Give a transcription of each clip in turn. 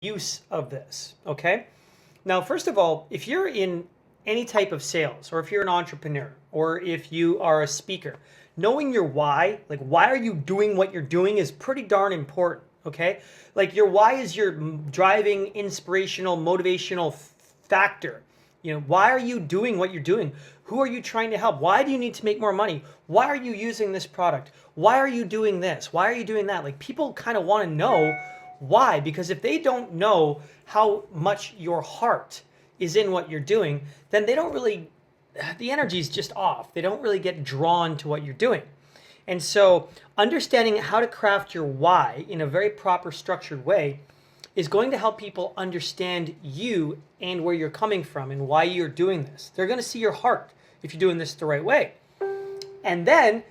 use of this, okay? Now, first of all, if you're in any type of sales, or if you're an entrepreneur, or if you are a speaker, knowing your why, like why are you doing what you're doing, is pretty darn important, okay? Like your why is your driving, inspirational, motivational factor. You know, why are you doing what you're doing? Who are you trying to help? Why do you need to make more money? Why are you using this product? Why are you doing this? Why are you doing that? Like people kind of want to know why, because if they don't know how much your heart is in what you're doing, then they don't really, the energy is just off. They don't really get drawn to what you're doing. And so understanding how to craft your why in a very proper, structured way is going to help people understand you and where you're coming from and why you're doing this. They're going to see your heart if you're doing this the right way. And then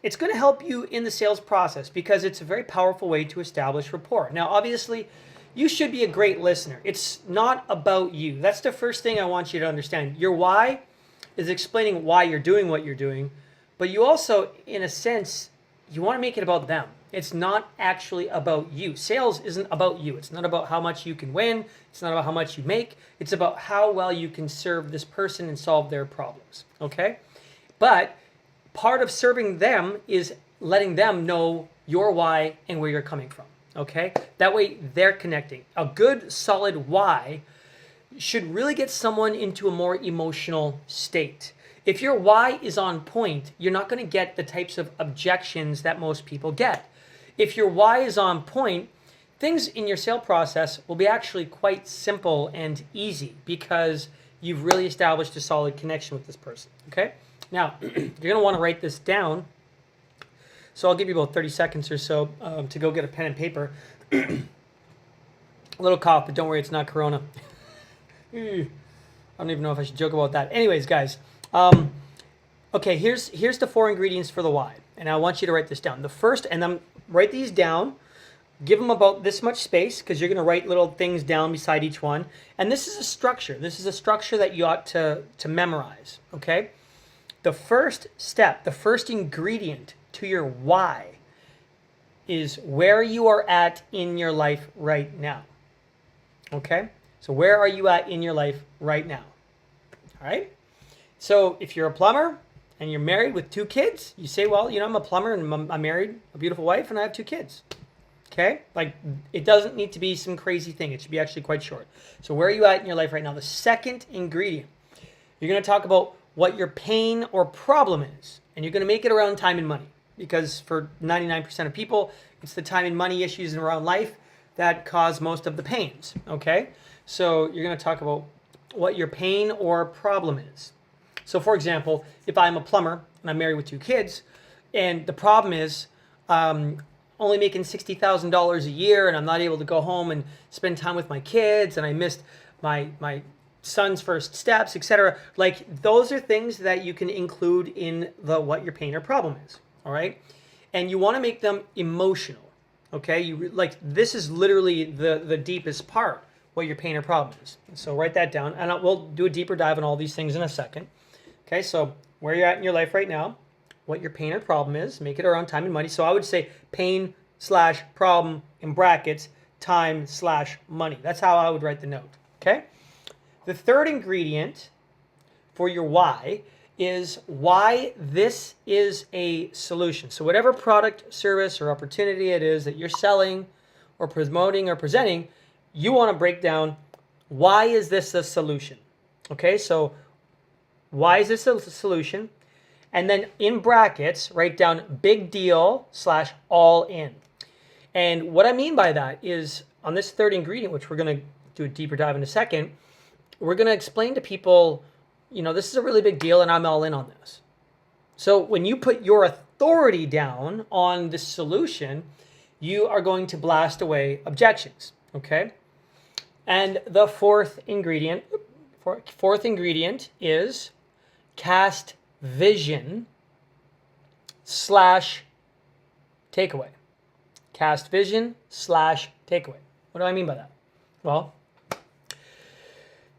it's going to help you in the sales process because it's a very powerful way to establish rapport. Now, obviously, you should be a great listener. It's not about you. That's the first thing I want you to understand. Your why is explaining why you're doing what you're doing, but you also, in a sense, you want to make it about them. It's not actually about you. Sales isn't about you. It's not about how much you can win. It's not about how much you make. It's about how well you can serve this person and solve their problems, okay? But part of serving them is letting them know your why and where you're coming from, okay? That way they're connecting. A good, solid why should really get someone into a more emotional state. If your why is on point, you're not going to get the types of objections that most people get. If your why is on point, things in your sale process will be actually quite simple and easy because you've really established a solid connection with this person, okay? Now, you're going to want to write this down. So I'll give you about 30 seconds or so to go get a pen and paper. A little cough, but don't worry, it's not Corona. I don't even know if I should joke about that. Anyways, guys, okay, here's the 4 ingredients for the why. And I want you to write this down. The first, and then write these down. Give them about this much space because you're going to write little things down beside each one. And this is a structure. This is a structure that you ought to memorize, okay? The first step, the first ingredient to your why is where you are at in your life right now. Okay? So where are you at in your life right now? All right? So if you're a plumber and you're married with 2 kids, you say, well, you know, I'm a plumber and I'm married, a beautiful wife, and I have 2 kids. Okay? Like, it doesn't need to be some crazy thing. It should be actually quite short. So where are you at in your life right now? The second ingredient, you're going to talk about what your pain or problem is. And you're going to make it around time and money. Because for 99% of people, it's the time and money issues around life that cause most of the pains. Okay? So you're going to talk about what your pain or problem is. So for example, if I'm a plumber and I'm married with 2 kids, and the problem is only making $60,000 a year, and I'm not able to go home and spend time with my kids, and I missed my son's first steps, etc. Like, those are things that you can include in the what your pain or problem is. All right, and you want to make them emotional. Okay, like, this is literally the deepest part, what your pain or problem is. So write that down, and we'll do a deeper dive on all these things in a second. Okay, so where you're at in your life right now, what your pain or problem is, make it around time and money. So I would say pain/problem in brackets, time/money. That's how I would write the note. Okay. The third ingredient for your why is why this is a solution. So whatever product, service, or opportunity it is that you're selling or promoting or presenting, you want to break down, why is this a solution? Okay, so why is this a solution? And then in brackets, write down big deal / all in. And what I mean by that is, on this third ingredient, which we're going to do a deeper dive in a second, we're going to explain to people, you know, this is a really big deal and I'm all in on this. So when you put your authority down on this solution, you are going to blast away objections, okay? And the fourth ingredient is cast vision / takeaway. Cast vision / takeaway. What do I mean by that? Well,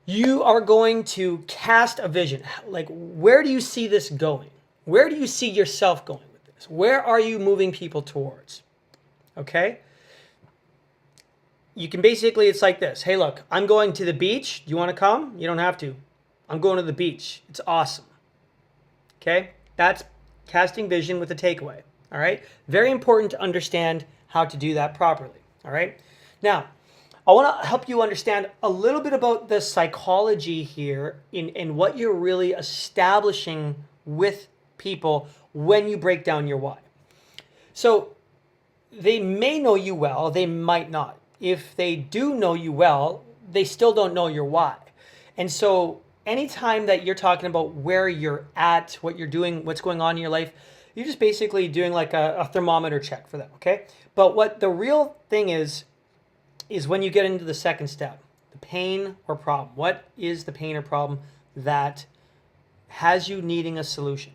you are going to cast a vision. Like, where do you see this going? Where do you see yourself going with this? Where are you moving people towards? Okay? you can basically, it's like this. Hey, look, I'm going to the beach. Do you want to come? You don't have to. I'm going to the beach. It's awesome. Okay? That's casting vision with a takeaway. All right? Very important to understand how to do that properly. All right? Now, I want to help you understand a little bit about the psychology here in what you're really establishing with people when you break down your why. So they may know you well, they might not. If they do know you well, they still don't know your why. And so anytime that you're talking about where you're at, what you're doing, what's going on in your life, you're just basically doing like a thermometer check for them, okay? But what the real thing is when you get into the second step, the pain or problem. What is the pain or problem that has you needing a solution?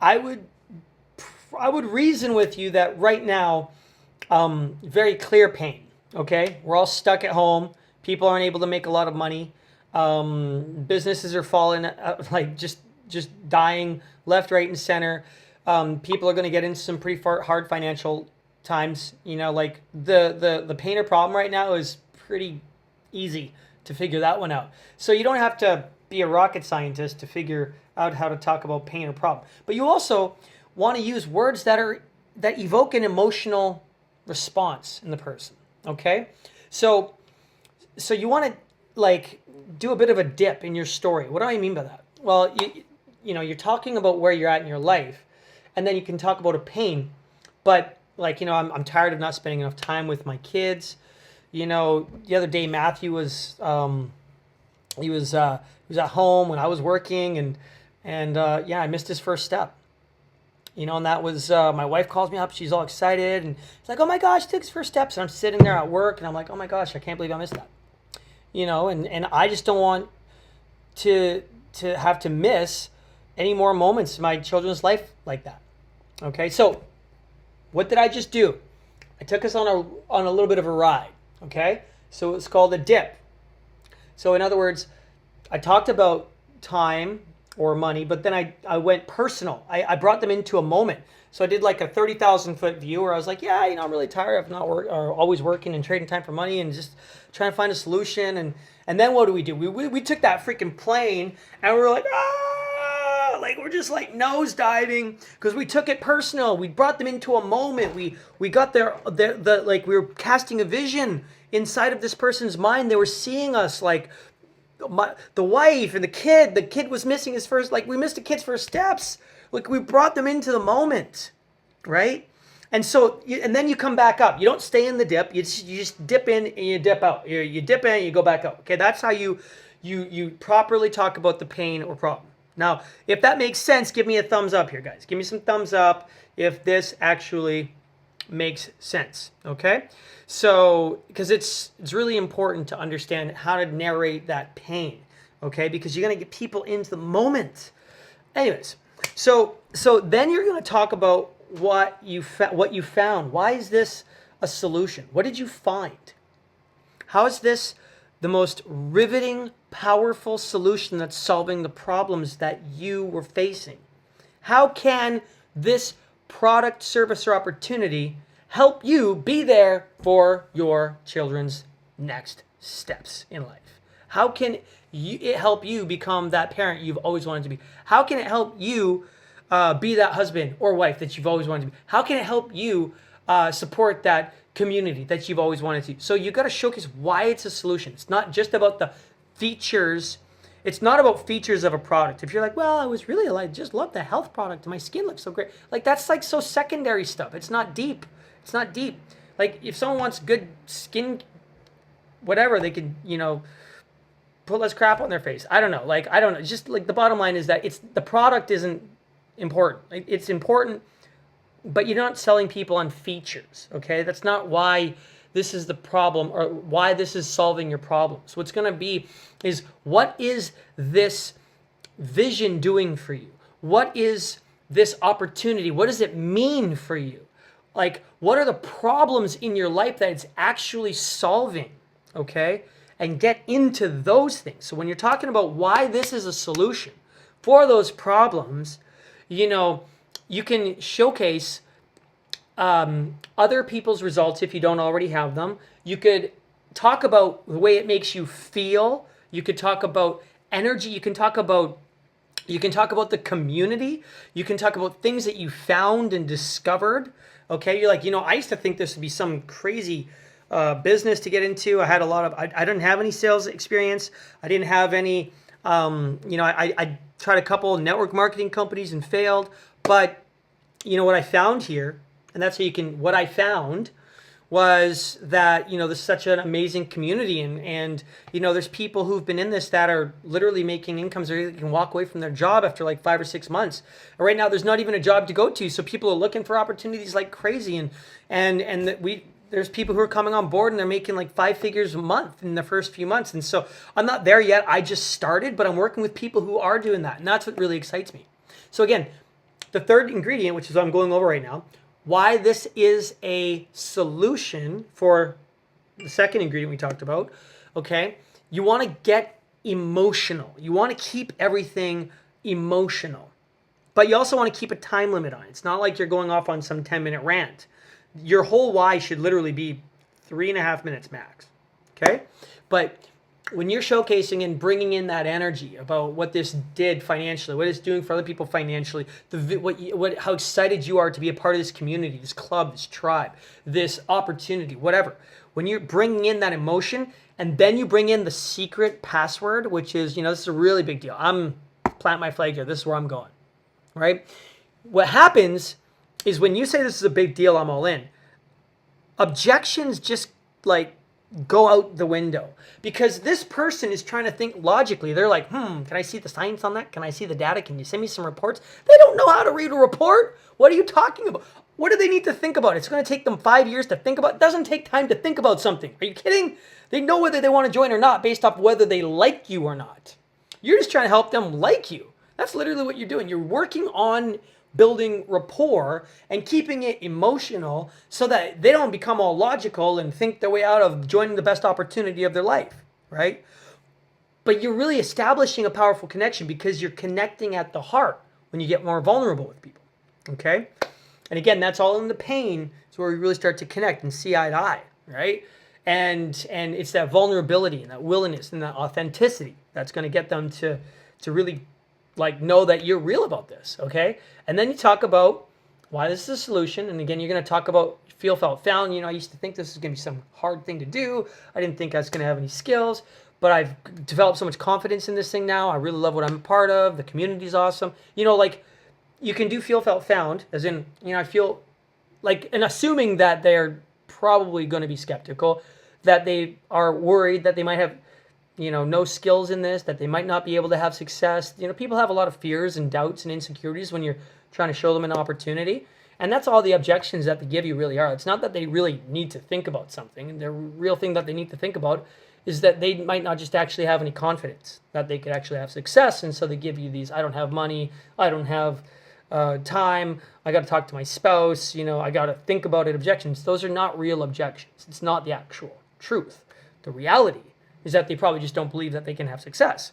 I would reason with you that right now, very clear pain, okay? We're all stuck at home. People aren't able to make a lot of money. Businesses are falling, like just dying left, right, and center. People are going to get into some pretty hard financial times. You know, like the pain or problem right now is pretty easy to figure that one out. So you don't have to be a rocket scientist to figure out how to talk about pain or problem. But you also want to use words that evoke an emotional response in the person. Okay? So you want to like do a bit of a dip in your story. What do I mean by that? Well, you know, you're talking about where you're at in your life, and then you can talk about a pain, but like, you know, I'm tired of not spending enough time with my kids. You know, the other day Matthew was he was at home when I was working, and yeah, I missed his first step. You know, and that was my wife calls me up. She's all excited, and it's like, oh my gosh, he took his first steps. And I'm sitting there at work, and I'm like, oh my gosh, I can't believe I missed that. You know, and I just don't want to have to miss any more moments in my children's life like that. Okay, so what did I just do? I took us on a little bit of a ride. Okay, so it's called a dip. So in other words, I talked about time or money, but then I went personal. I brought them into a moment. So I did like a 30,000 foot view where I was like, yeah, you know, I'm really tired of not always working and trading time for money and just trying to find a solution. And then what do? We took that freaking plane and we were like, like we're just like nose diving because we took it personal. We brought them into a moment. We got like we were casting a vision inside of this person's mind. They were seeing us like the wife and the kid. The kid was missing his first, like we missed a kid's first steps. Like we brought them into the moment, right? And so, and then you come back up. You don't stay in the dip. You just dip in and you dip out. You dip in and you go back out. Okay, that's how you properly talk about the pain or problem. Now, if that makes sense, give me a thumbs up here, guys. Give me some thumbs up if this actually makes sense, okay? So, because it's really important to understand how to narrate that pain, okay? Because you're going to get people into the moment. Anyways, so then you're going to talk about what you found. Why is this a solution? What did you find? How is this the most riveting, powerful solution that's solving the problems that you were facing? How can this product, service, or opportunity help you be there for your children's next steps in life? How can it help you become that parent you've always wanted to be? How can it help you be that husband or wife that you've always wanted to be? How can it help you support that community that you've always wanted to? So you've got to showcase why it's a solution. It's not just about the features. It's not about features of a product. If you're like, well, I just love the health product. My skin looks so great. Like that's like so secondary stuff. It's not deep. It's not deep. Like if someone wants good skin, whatever, they can, you know, put less crap on their face. I don't know. Like, I don't know. Just like the bottom line is that the product isn't important. It's important, but you're not selling people on features. Okay. That's not why this is the problem or why this is solving your problems. What's going to be is, what is this vision doing for you? What is this opportunity? What does it mean for you? Like, what are the problems in your life that it's actually solving? Okay. And get into those things. So when you're talking about why this is a solution for those problems, you know, you can showcase other people's results if you don't already have them. You could talk about the way it makes you feel. You could talk about energy. You can talk about the community. You can talk about things that you found and discovered. Okay, you're like, I used to think this would be some crazy business to get into. I had a lot of, I didn't have any sales experience. I didn't have any, I tried a couple network marketing companies and failed. But what I found here, and that's how what I found was that there's such an amazing community, and there's people who've been in this that are literally making incomes or can walk away from their job after like 5 or 6 months. And right now there's not even a job to go to, so people are looking for opportunities like crazy, and there's people who are coming on board and they're making like 5 figures a month in the first few months. And so I'm not there yet. I just started, but I'm working with people who are doing that, and that's what really excites me. So again, the third ingredient, which is what I'm going over right now, why this is a solution for the second ingredient we talked about, okay? You want to get emotional. You want to keep everything emotional. But you also want to keep a time limit on it. It's not like you're going off on some 10-minute rant. Your whole why should literally be 3.5 minutes max, okay? But when you're showcasing and bringing in that energy about what this did financially, what it's doing for other people financially, how excited you are to be a part of this community, this club, this tribe, this opportunity, whatever. When you're bringing in that emotion, and then you bring in the secret password, which is, this is a really big deal. I'm plant my flag here. This is where I'm going, right? What happens is when you say this is a big deal, I'm all in. Objections just go out the window, because this person is trying to think logically. They're like, can I see the science on that? Can I see the data? Can you send me some reports? They don't know how to read a report. What are you talking about? What do they need to think about? It's going to take them 5 years to think about. It doesn't take time to think about something. Are you kidding? They know whether they want to join or not based off whether they like you or not. You're just trying to help them like you. That's literally what you're doing. You're working on building rapport and keeping it emotional so that they don't become all logical and think their way out of joining the best opportunity of their life, right? But you're really establishing a powerful connection because you're connecting at the heart when you get more vulnerable with people, okay? And again, that's all in the pain. It's where we really start to connect and see eye to eye, right? And it's that vulnerability and that willingness and that authenticity that's going to get them to really know that you're real about this, okay? And then you talk about why this is a solution. And again, you're going to talk about feel, felt, found. I used to think this was going to be some hard thing to do. I didn't think I was going to have any skills, but I've developed so much confidence in this thing now. I really love what I'm a part of. The community's awesome. You can do feel, felt, found, as in, I feel and assuming that they're probably going to be skeptical, that they are worried that they might have no skills in this, that they might not be able to have success. People have a lot of fears and doubts and insecurities when you're trying to show them an opportunity. And that's all the objections that they give you really are. It's not that they really need to think about something. The real thing that they need to think about is that they might not just actually have any confidence that they could actually have success. And so they give you these, I don't have money, I don't have time, I got to talk to my spouse, I got to think about it objections. Those are not real objections. It's not the actual truth. The reality is that they probably just don't believe that they can have success.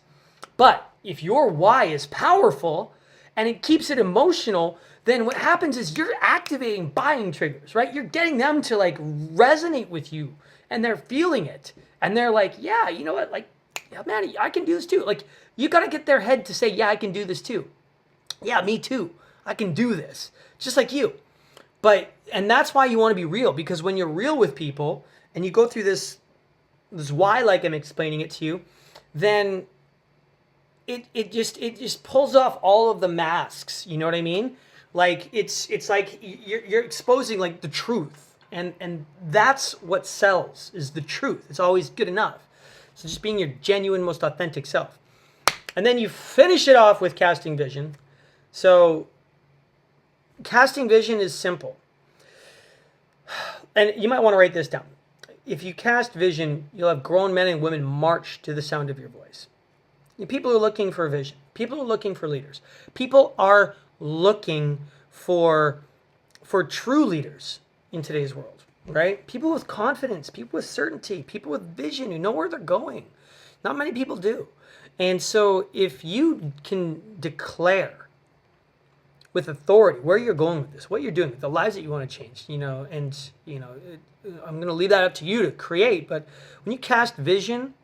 But if your why is powerful and it keeps it emotional, then what happens is you're activating buying triggers, right? You're getting them to resonate with you, and they're feeling it. And they're like, yeah, you know what? Yeah, man, I can do this too. You got to get their head to say, yeah, I can do this too. Yeah, me too. I can do this. Just like you. And that's why you want to be real, because when you're real with people and you go through this why, like I'm explaining it to you, then it just pulls off all of the masks. You know what I mean? It's like you're exposing the truth, and that's what sells, is the truth. It's always good enough. So just being your genuine, most authentic self, and then you finish it off with casting vision. So casting vision is simple, and you might want to write this down. If you cast vision, you'll have grown men and women march to the sound of your voice. People are looking for vision. People are looking for leaders. People are looking for true leaders in today's world, right? People with confidence, people with certainty, people with vision who know where they're going. Not many people do. And so if you can declare with authority, where you're going with this, what you're doing, the lives that you want to change, and I'm going to leave that up to you to create. But when you cast vision,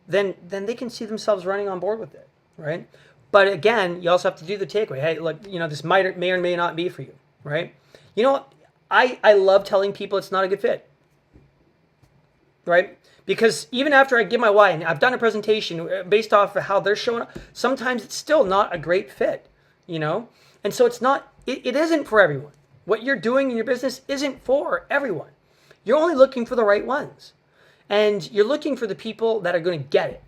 then they can see themselves running on board with it, right? But again, you also have to do the takeaway. Hey, look, this may or may not be for you, right? You know what? I love telling people it's not a good fit, right? Because even after I give my why, and I've done a presentation based off of how they're showing up, sometimes it's still not a great fit, And so it isn't for everyone. What you're doing in your business isn't for everyone. You're only looking for the right ones. And you're looking for the people that are going to get it.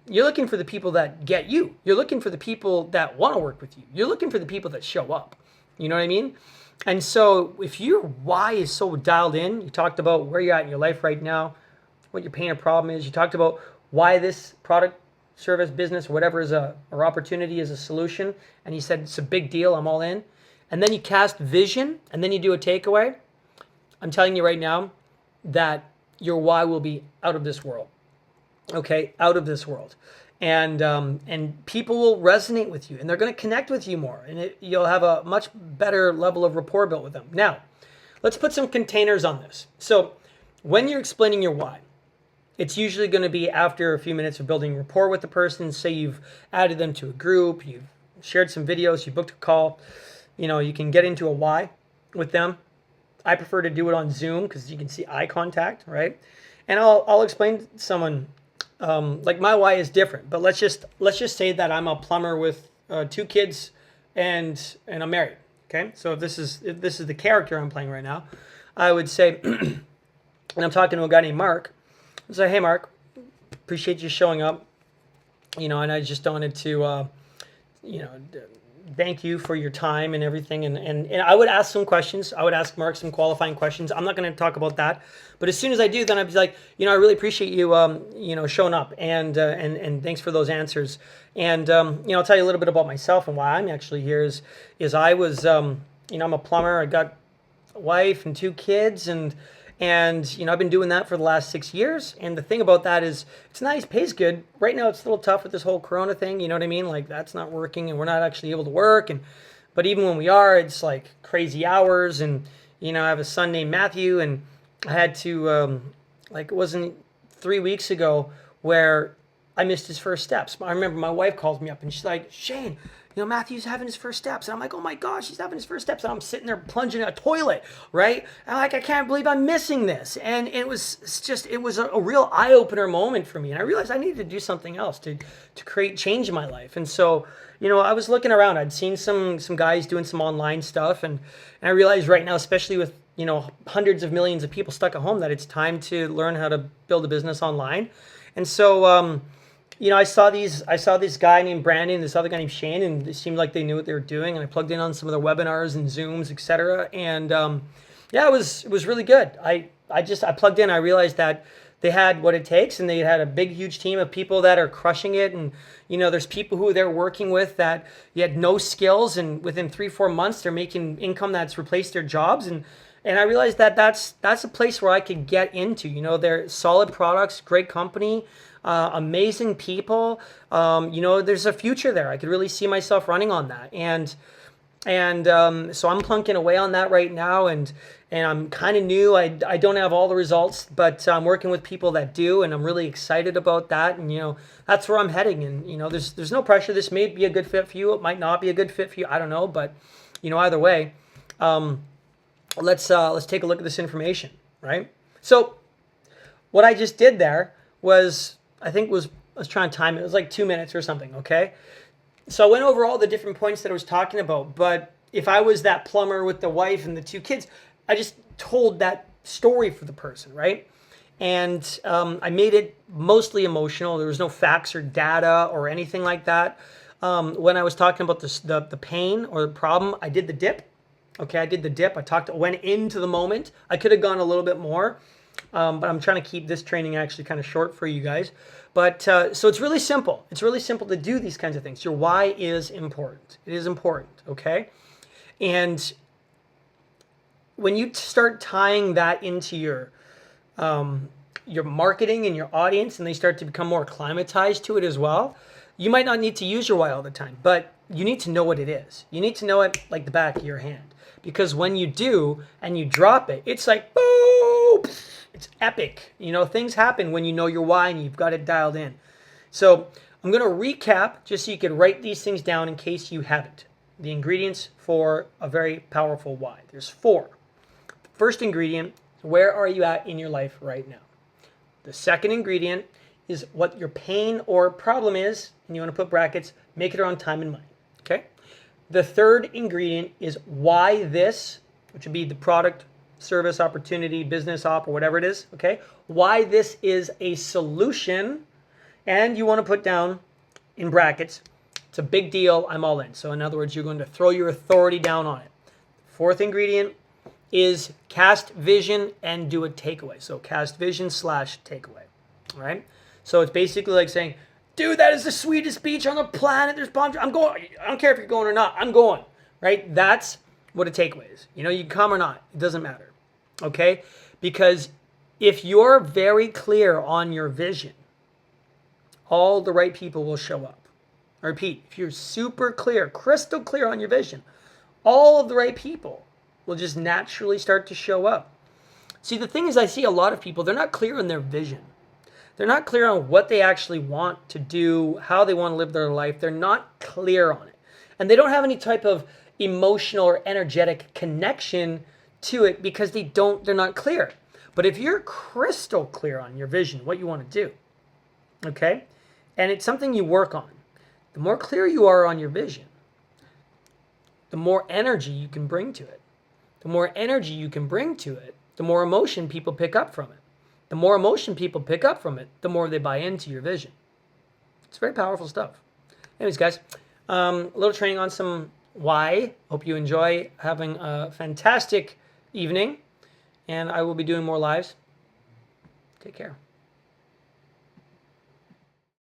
You're looking for the people that get you. You're looking for the people that want to work with you. You're looking for the people that show up. You know what I mean? And so if your why is so dialed in, you talked about where you're at in your life right now, what your pain or problem is. You talked about why this product, service, business, whatever or opportunity is a solution. And you said, it's a big deal, I'm all in. And then you cast vision, and then you do a takeaway. I'm telling you right now that your why will be out of this world. Okay, out of this world. And people will resonate with you, and they're going to connect with you more, and you'll have a much better level of rapport built with them. Now, let's put some containers on this. So when you're explaining your why, it's usually going to be after a few minutes of building rapport with the person. Say you've added them to a group, you've shared some videos, you booked a call. You can get into a why with them. I prefer to do it on Zoom because you can see eye contact, right? And I'll explain to someone, like my why is different, but let's just say that I'm a plumber with 2 kids and I'm married. Okay, so if this is the character I'm playing right now, I would say, and I'm talking to a guy named Mark. I say, hey Mark, appreciate you showing up. And I just wanted to, thank you for your time and everything. And I would ask some questions. I would ask Mark some qualifying questions. I'm not going to talk about that. But as soon as I do, then I'd be like, I really appreciate you, showing up and thanks for those answers. And, I'll tell you a little bit about myself and why I'm actually here is I was, I'm a plumber. I got a wife and 2 kids and I've been doing that for the last 6 years. And the thing about that is it's nice, pays good. Right now it's a little tough with this whole Corona thing. You know what I mean? Like that's not working and we're not actually able to work. But even when we are, it's like crazy hours. And, I have a son named Matthew and I had to, it wasn't 3 weeks ago where I missed his first steps. I remember my wife calls me up and she's like, Shane, Matthew's having his first steps. And I'm like, oh my gosh, he's having his first steps. And I'm sitting there plunging in a toilet, right? And I'm like, I can't believe I'm missing this. And it was a real eye-opener moment for me. And I realized I needed to do something else to create change in my life. And so, I was looking around. I'd seen some guys doing some online stuff. And I realized right now, especially with, hundreds of millions of people stuck at home, that it's time to learn how to build a business online. And so, I saw this guy named Brandon, this other guy named Shane, and it seemed like they knew what they were doing. And I plugged in on some of their webinars and Zooms, etc. And it was really good. I plugged in. I realized that they had what it takes, and they had a big, huge team of people that are crushing it. And there's people who they're working with that you had no skills, and within 3-4 months they're making income that's replaced their jobs. And I realized that that's a place where I could get into. They're solid products, great company. Amazing people. There's a future there. I could really see myself running on that. And so I'm plunking away on that right now. And I'm kind of new. I don't have all the results, but I'm working with people that do. And I'm really excited about that. And, that's where I'm heading. And, there's no pressure. This may be a good fit for you. It might not be a good fit for you. I don't know. But, either way, let's take a look at this information, right? So what I just did there was, I was trying to time it. It was like 2 minutes or something, okay? So I went over all the different points that I was talking about. But if I was that plumber with the wife and the 2 kids, I just told that story for the person, right? And I made it mostly emotional. There was no facts or data or anything like that. When I was talking about the pain or the problem, I did the dip. Okay, I did the dip. Went into the moment. I could have gone a little bit more. But I'm trying to keep this training actually kind of short for you guys. But so it's really simple. It's really simple to do these kinds of things. Your why is important. It is important, okay? And when you start tying that into your marketing and your audience, and they start to become more acclimatized to it as well, You might not need to use your why all the time, but you need to know what it is. You need to know it like the back of your hand. Because when you do and you drop it, it's like, boom! It's epic. You know, things happen when you know your why and you've got it dialed in. So I'm going to recap just so you can write these things down in case you haven't. The ingredients for a very powerful why. There's 4. The first ingredient, where are you at in your life right now? The second ingredient is what your pain or problem is, and you want to put brackets, make it around time and money. Okay? The third ingredient is why this, which would be the product, service, opportunity, business op, or whatever it is. Okay? Why this is a solution, and you want to put down in brackets, it's a big deal, I'm all in. So in other words, you're going to throw your authority down on it. Fourth ingredient is cast vision and do a takeaway. So cast vision / takeaway. All right? So it's basically like saying, dude, that is the sweetest beach on the planet. There's palm trees. I'm going. I don't care if you're going or not. I'm going. Right? That's what a takeaway is. You know, you can come or not. It doesn't matter. Okay? Because if you're very clear on your vision, all the right people will show up. I repeat, if you're super clear, crystal clear on your vision, all of the right people will just naturally start to show up. See, the thing is, I see a lot of people, they're not clear on their vision. They're not clear on what they actually want to do, how they want to live their life. They're not clear on it. And they don't have any type of emotional or energetic connection to it because they're not clear. But if you're crystal clear on your vision, what you want to do, okay? And it's something you work on. The more clear you are on your vision, the more energy you can bring to it. The more energy you can bring to it, the more emotion people pick up from it. The more emotion people pick up from it, the more they buy into your vision. It's very powerful stuff. Anyways, guys, a little training on some why. Hope you enjoy having a fantastic evening. And I will be doing more lives. Take care.